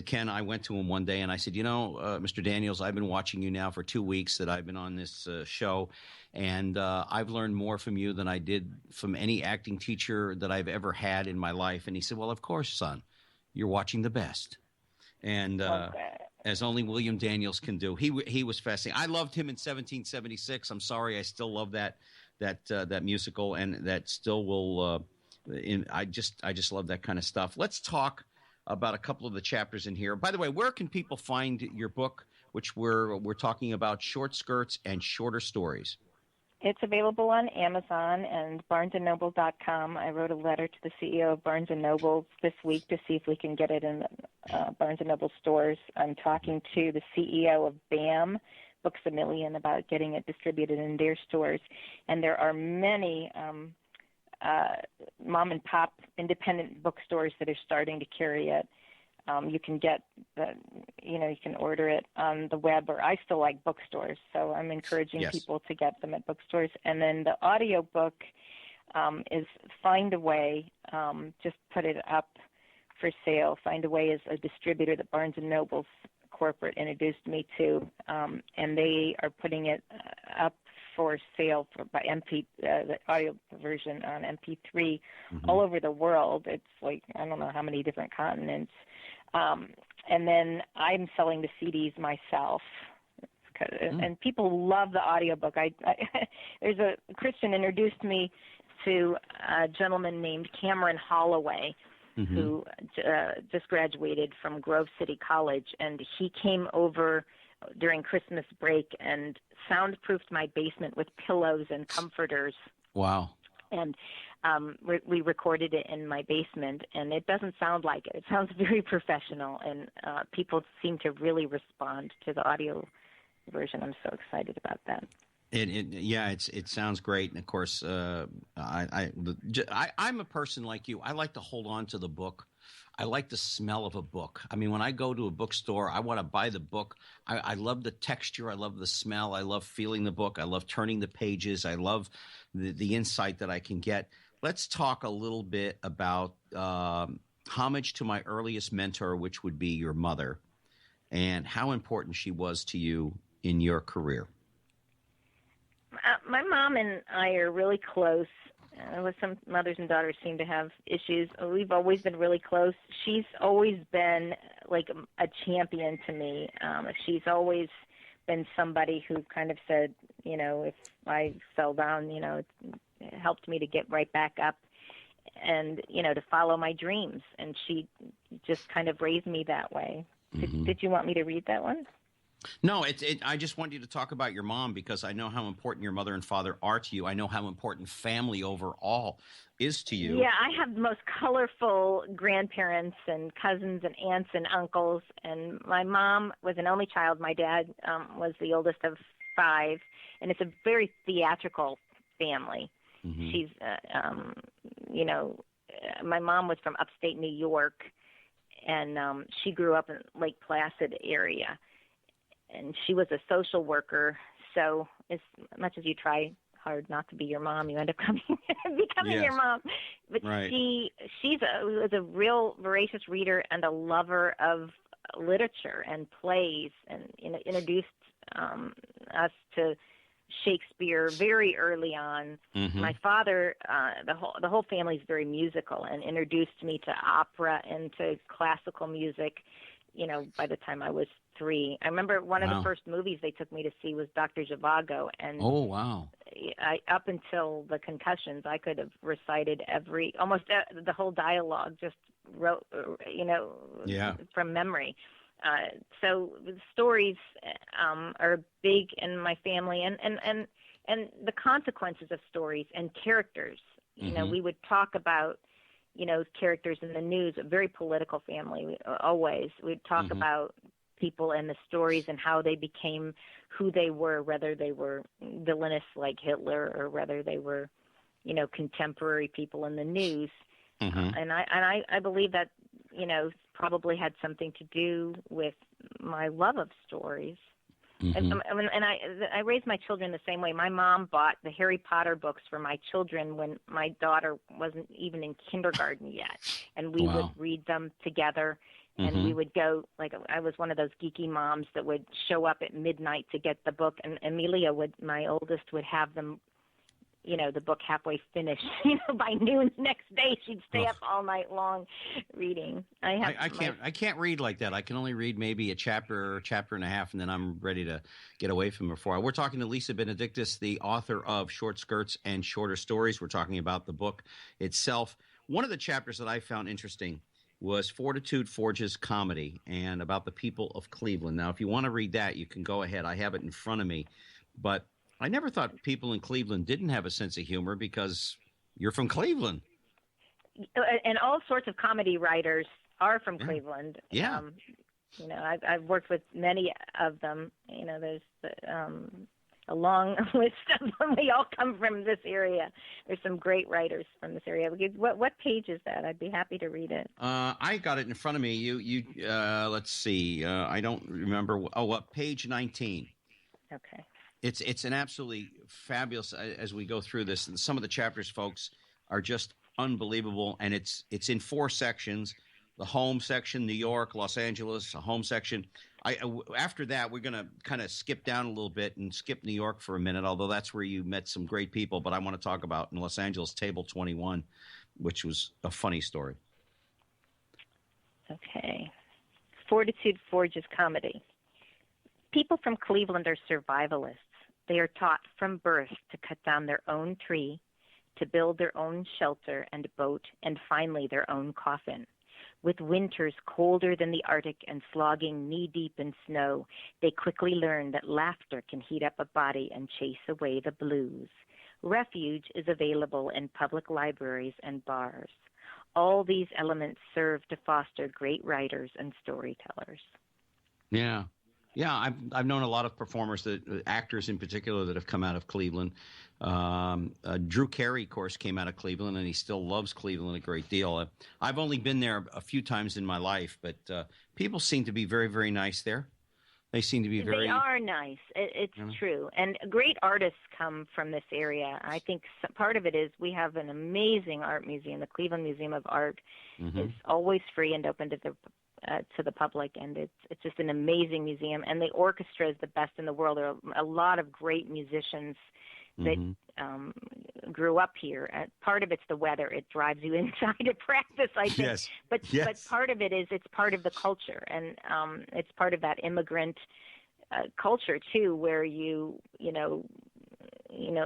Ken, I went to him one day, and I said, Mr. Daniels, I've been watching you now for 2 weeks that I've been on this show, and I've learned more from you than I did from any acting teacher that I've ever had in my life. And he said, well, of course, son, you're watching the best. And as only William Daniels can do. He was fascinating. I loved him in 1776. I'm sorry, I still love that musical, and that still will. I just love that kind of stuff. Let's talk about a couple of the chapters in here. By the way, where can people find your book, which we're talking about, Short Skirts and Shorter Stories? It's available on Amazon and BarnesandNoble.com. I wrote a letter to the CEO of Barnes & Noble this week to see if we can get it in Barnes & Noble stores. I'm talking to the CEO of BAM, Books A Million, about getting it distributed in their stores. And there are many mom and pop independent bookstores that are starting to carry it. You can get you can order it on the web, or I still like bookstores, so I'm encouraging people to get them at bookstores. And then the audiobook is Find a Way. Just put it up for sale. Find a Way is a distributor that Barnes & Noble's corporate introduced me to, and they are putting it up for sale by the audio version on MP3 all over the world. It's like, I don't know how many different continents. And then I'm selling the CDs myself. And people love the audiobook. There's a Christian introduced me to a gentleman named Cameron Holloway, who just graduated from Grove City College, and he came over during Christmas break and soundproofed my basement with pillows and comforters. Wow. And we recorded it in my basement, and it doesn't sound like it. It sounds very professional, and people seem to really respond to the audio version. I'm so excited about that. It sounds great, and of course, I'm a person like you. I like to hold on to the book. I like the smell of a book. I mean, when I go to a bookstore, I want to buy the book. I love the texture. I love the smell. I love feeling the book. I love turning the pages. I love the insight that I can get. Let's talk a little bit about homage to my earliest mentor, which would be your mother, and how important she was to you in your career. My mom and I are really close. Some mothers and daughters seem to have issues. We've always been really close. She's always been like a champion to me. She's always been somebody who kind of said, if I fell down, it helped me to get right back up and, to follow my dreams. And she just kind of raised me that way. Did you want me to read that one? No, I just want you to talk about your mom, because I know how important your mother and father are to you. I know how important family overall is to you. Yeah, I have the most colorful grandparents and cousins and aunts and uncles. And my mom was an only child. My dad was the oldest of 5. And it's a very theatrical family. She's, my mom was from upstate New York, and she grew up in Lake Placid area. And she was a social worker, so as much as you try hard not to be your mom, you end up becoming your mom. But right. was a real voracious reader and a lover of literature and plays, and introduced us to Shakespeare very early on. My father, the whole family is very musical, and introduced me to opera and to classical music. By the time I was 3. I remember one of the first movies they took me to see was Dr. Zhivago, and up until the concussions, I could have recited almost the whole dialogue, just wrote, from memory. So the stories are big in my family, and the consequences of stories and characters. We would talk about characters in the news, a very political family. We'd talk about people and the stories and how they became who they were, whether they were villainous like Hitler or whether they were, contemporary people in the news. And I believe that, probably had something to do with my love of stories. And I raised my children the same way. My mom bought the Harry Potter books for my children when my daughter wasn't even in kindergarten yet, and we would read them together. And we would go, like, I was one of those geeky moms that would show up at midnight to get the book, and Amelia my oldest, would have them, the book halfway finished. By noon the next day, she'd stay up all night long reading. I can't read like that. I can only read maybe a chapter or chapter and a half, and then I'm ready to get away from it. We're talking to Lisa DeBenedictis, the author of Short Skirts and Shorter Stories. We're talking about the book itself. One of the chapters that I found interesting was Fortitude Forges Comedy, and about the people of Cleveland. Now, if you want to read that, you can go ahead. I have it in front of me. But I never thought people in Cleveland didn't have a sense of humor, because you're from Cleveland. And all sorts of comedy writers are from Cleveland. Yeah. I've worked with many of them. There's a long list of them. We all come from this area. There's some great writers from this area. What page is that? I'd be happy to read it. I got it in front of me. You let's see. I don't remember. Page 19. Okay. It's an absolutely fabulous as we go through this. And some of the chapters, folks, are just unbelievable. And it's in 4 sections. The home section, New York, Los Angeles, a home section. After that, we're going to kind of skip down a little bit and skip New York for a minute, although that's where you met some great people. But I want to talk about in Los Angeles, Table 21, which was a funny story. Okay. Fortitude forges comedy. People from Cleveland are survivalists. They are taught from birth to cut down their own tree, to build their own shelter and boat, and finally their own coffin. With winters colder than the Arctic and slogging knee-deep in snow, they quickly learn that laughter can heat up a body and chase away the blues. Refuge is available in public libraries and bars. All these elements serve to foster great writers and storytellers. Yeah. Yeah, I've known a lot of performers, actors in particular, that have come out of Cleveland. Drew Carey, of course, came out of Cleveland, and he still loves Cleveland a great deal. I've only been there a few times in my life, but people seem to be very, very nice there. They seem to be very... They are nice. It's true. And great artists come from this area. I think part of it is we have an amazing art museum. The Cleveland Museum of Art is always free and open to the public, and it's just an amazing museum. And the orchestra is the best in the world. There are a lot of great musicians that grew up here. Part of it's the weather; it drives you inside to practice, I think. Yes. But part of it is it's part of the culture, and it's part of that immigrant culture too, where you know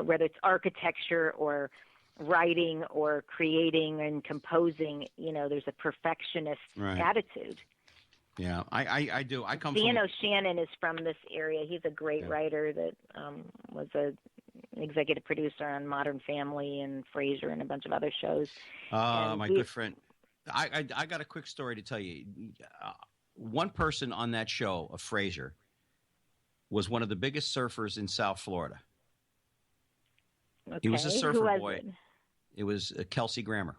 whether it's architecture or writing or creating and composing, there's a perfectionist attitude. Yeah, I do. I come Dean O'Shannon is from this area. He's a great writer that was an executive producer on Modern Family and Frasier and a bunch of other shows. Good friend. I got a quick story to tell you. One person on that show of Frasier was one of the biggest surfers in South Florida. Okay. He was a surfer boy. It was Kelsey Grammer.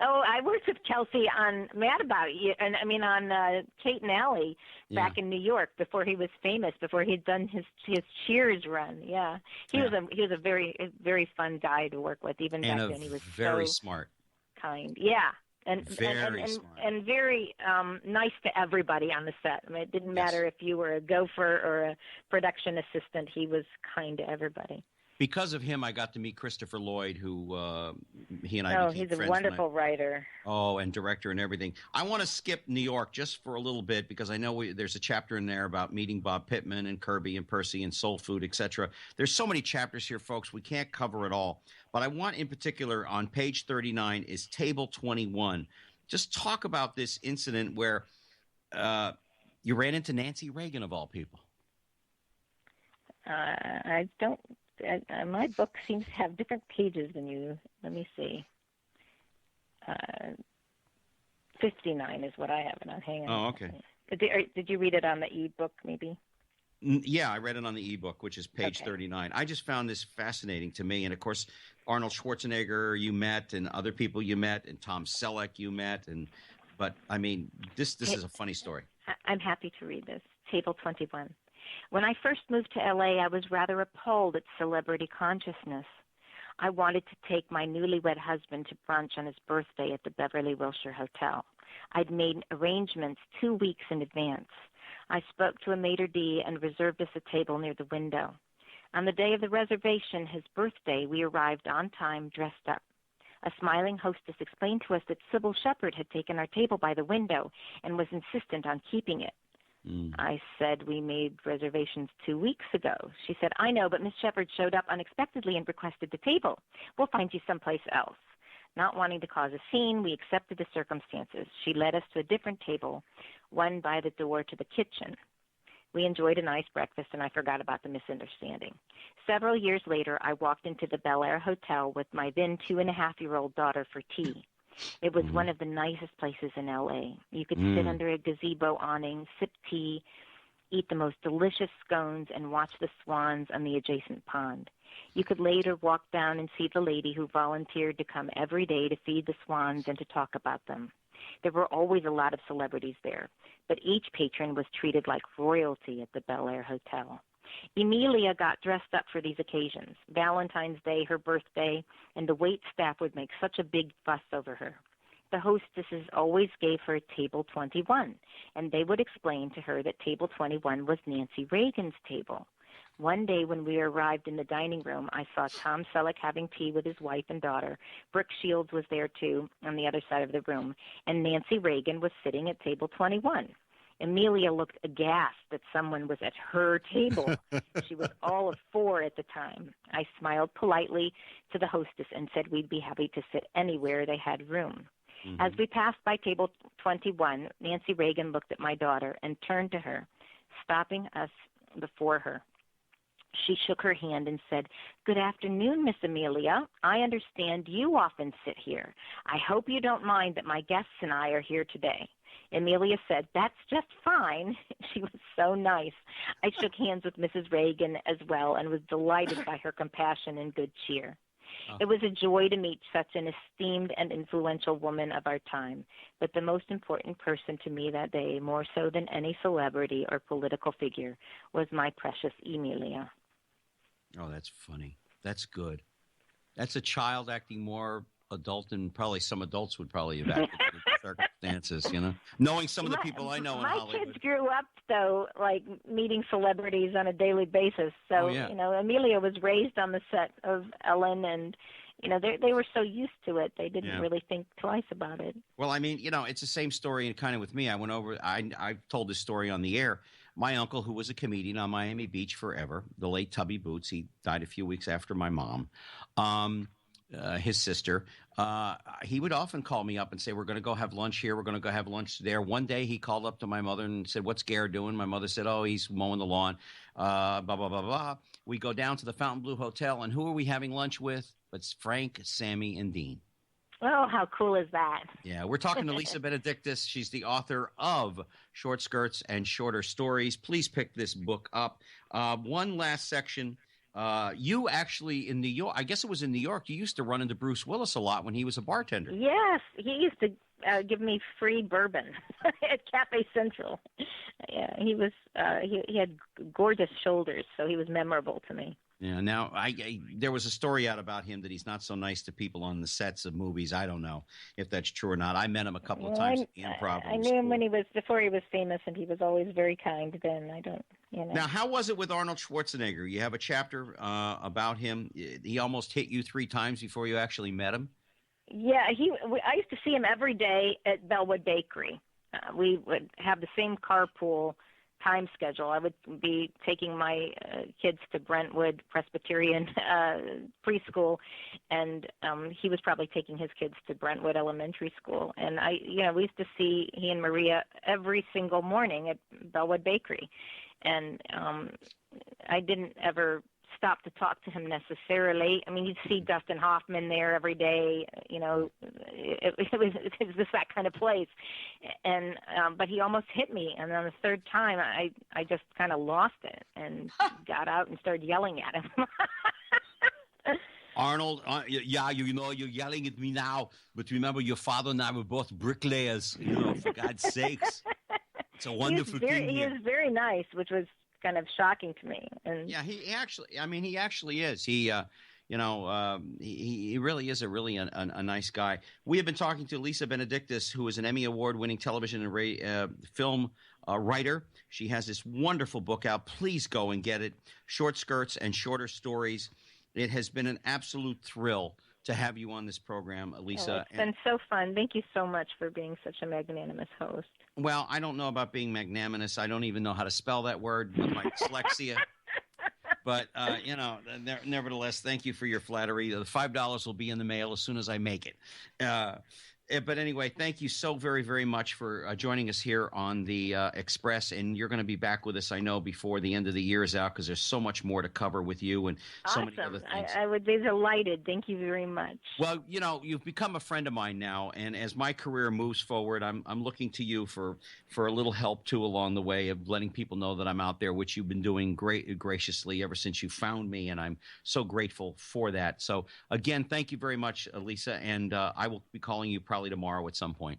Oh, I worked with Kelsey on Mad About You, and on Kate and Alley back in New York before he was famous, before he'd done his Cheers run. Yeah, he was a very, very fun guy to work with. Even back then, he was very smart, kind. Yeah, and very smart, and very nice to everybody on the set. I mean, it didn't matter if you were a gopher or a production assistant. He was kind to everybody. Because of him, I got to meet Christopher Lloyd, who he and I became friends. Oh, he's a wonderful writer. Oh, and director and everything. I want to skip New York just for a little bit because I know there's a chapter in there about meeting Bob Pittman and Kirby and Percy and Soul Food, etc. There's so many chapters here, folks. We can't cover it all. But I want in particular on page 39 is Table 21. Just talk about this incident where you ran into Nancy Reagan, of all people. I don't... my book seems to have different pages than you. Let me see. 59 is what I have it on. Hang on. Oh, okay. Did you read it on the e-book, maybe? Yeah, I read it on the e-book, which is page 39. I just found this fascinating to me. And, of course, Arnold Schwarzenegger you met, and other people you met, and Tom Selleck you met. But, I mean, this is a funny story. I'm happy to read this. Table 21. When I first moved to L.A., I was rather appalled at celebrity consciousness. I wanted to take my newlywed husband to brunch on his birthday at the Beverly Wilshire Hotel. I'd made arrangements 2 weeks in advance. I spoke to a maitre d' and reserved us a table near the window. On the day of the reservation, his birthday, we arrived on time, dressed up. A smiling hostess explained to us that Sybil Shepherd had taken our table by the window and was insistent on keeping it. I said, we made reservations 2 weeks ago. She said, I know, but Miss Shepherd showed up unexpectedly and requested the table. We'll find you someplace else. Not wanting to cause a scene, we accepted the circumstances. She led us to a different table, one by the door to the kitchen. We enjoyed a nice breakfast, and I forgot about the misunderstanding. Several years later, I walked into the Bel Air Hotel with my then 2.5-year-old daughter for tea. It was one of the nicest places in L.A. You could sit under a gazebo awning, sip tea, eat the most delicious scones, and watch the swans on the adjacent pond. You could later walk down and see the lady who volunteered to come every day to feed the swans and to talk about them. There were always a lot of celebrities there, but each patron was treated like royalty at the Bel Air Hotel. Emilia got dressed up for these occasions, Valentine's Day, her birthday, and the wait staff would make such a big fuss over her. The hostesses always gave her table 21, and they would explain to her that table 21 was Nancy Reagan's table. One day when we arrived in the dining room, I saw Tom Selleck having tea with his wife and daughter. Brooke Shields was there, too, on the other side of the room, and Nancy Reagan was sitting at table 21. Emilia looked aghast that someone was at her table. She was all of 4 at the time. I smiled politely to the hostess and said we'd be happy to sit anywhere they had room. Mm-hmm. As we passed by table 21, Nancy Reagan looked at my daughter and turned to her, stopping us before her. She shook her hand and said, "Good afternoon, Miss Emilia. I understand you often sit here. I hope you don't mind that my guests and I are here today." Emilia said, "That's just fine." She was so nice. I shook hands with Mrs. Reagan as well and was delighted by her compassion and good cheer. Oh. It was a joy to meet such an esteemed and influential woman of our time, but the most important person to me that day, more so than any celebrity or political figure, was my precious Emilia. Oh, that's funny. That's good. That's a child acting more adult than probably some adults would probably have acted in the circumstances, you know? Knowing some of the people I know in Hollywood. My kids grew up, though, like meeting celebrities on a daily basis. So, you know, Emilia was raised on the set of Ellen, and, you know, they were so used to it, they didn't really think twice about it. Well, I mean, you know, it's the same story kind of with me. I went over, I've told this story on the air. My uncle, who was a comedian on Miami Beach forever, the late Tubby Boots, he died a few weeks after my mom. His sister, he would often call me up and say, "We're going to go have lunch here. We're going to go have lunch there." One day he called up to my mother and said, "What's Gare doing?" My mother said, "Oh, he's mowing the lawn." Blah, blah, blah, blah. We go down to the Fontainebleau Hotel, and who are we having lunch with? But Frank, Sammy, and Dean. Oh, how cool is that? Yeah, we're talking to Lisa DeBenedictis. She's the author of Short Skirts and Shorter Stories. Please pick this book up. One last section. You actually in New York, I guess it was in New York, you used to run into Bruce Willis a lot when he was a bartender. Yes, he used to give me free bourbon at Cafe Central. Yeah, he was he had gorgeous shoulders, so he was memorable to me. Yeah. Now, there was a story out about him that he's not so nice to people on the sets of movies. I don't know if that's true or not. I met him a couple of times at the Improv. I knew him when before he was famous, and he was always very kind then. I don't, you know. Now, how was it with Arnold Schwarzenegger? You have a chapter about him. He almost hit you 3 times before you actually met him. Yeah, I used to see him every day at Bellwood Bakery. We would have the same carpool time schedule. I would be taking my kids to Brentwood Presbyterian preschool, and he was probably taking his kids to Brentwood Elementary School. And we used to see he and Maria every single morning at Bellwood Bakery. And I didn't ever stop to talk to him necessarily. I mean, you'd see Dustin Hoffman there every day. You know, it was just that kind of place. And but he almost hit me, and on the 3rd time, I just kind of lost it and got out and started yelling at him. Arnold, yeah, you know, you're yelling at me now, but remember, your father and I were both bricklayers. You know, for God's sakes, it's a wonderful thing. He is very nice, which was kind of shocking to me. And yeah, he actually is. He really is a nice guy. We have been talking to Lisa DeBenedictis, who is an Emmy Award-winning television and film writer. She has this wonderful book out. Please go and get it, Short Skirts and Shorter Stories. It has been an absolute thrill to have you on this program, Lisa. It's been so fun. Thank you so much for being such a magnanimous host. Well, I don't know about being magnanimous. I don't even know how to spell that word with my dyslexia. But, nevertheless, thank you for your flattery. The $5 will be in the mail as soon as I make it. But anyway, thank you so very, very much for joining us here on the Express. And you're going to be back with us, I know, before the end of the year is out, because there's so much more to cover with you and so many other things. I would be delighted. Thank you very much. Well, you've become a friend of mine now. And as my career moves forward, I'm looking to you for a little help, too, along the way of letting people know that I'm out there, which you've been doing graciously ever since you found me. And I'm so grateful for that. So, again, thank you very much, Lisa. And I will be calling you probably tomorrow at some point.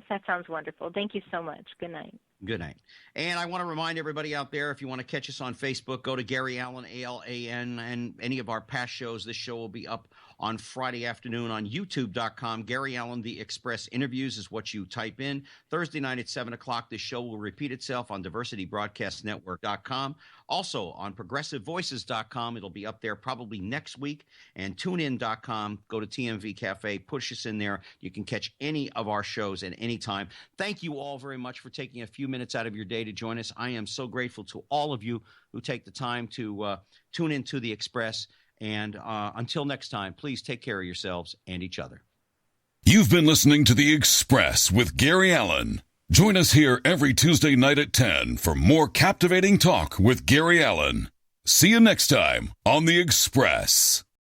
That sounds wonderful. Thank you so much. Good night. Good night. And I want to remind everybody out there, if you want to catch us on Facebook, go to Gary Allen, ALAN, and any of our past shows. This show will be up on Friday afternoon on YouTube.com. Gary Allen, The Express Interviews is what you type in. Thursday night at 7 o'clock, this show will repeat itself on DiversityBroadcastNetwork.com. Also on ProgressiveVoices.com. It'll be up there probably next week. And TuneIn.com. Go to TMV Cafe. Push us in there. You can catch any of our shows at any time. Thank you all very much for taking a few minutes out of your day to join us. I am so grateful to all of you who take the time to tune into The Express. And until next time, please take care of yourselves and each other. You've been listening to The Express with Gary Allen. Join us here every Tuesday night at 10 for more captivating talk with Gary Allen. See you next time on The Express.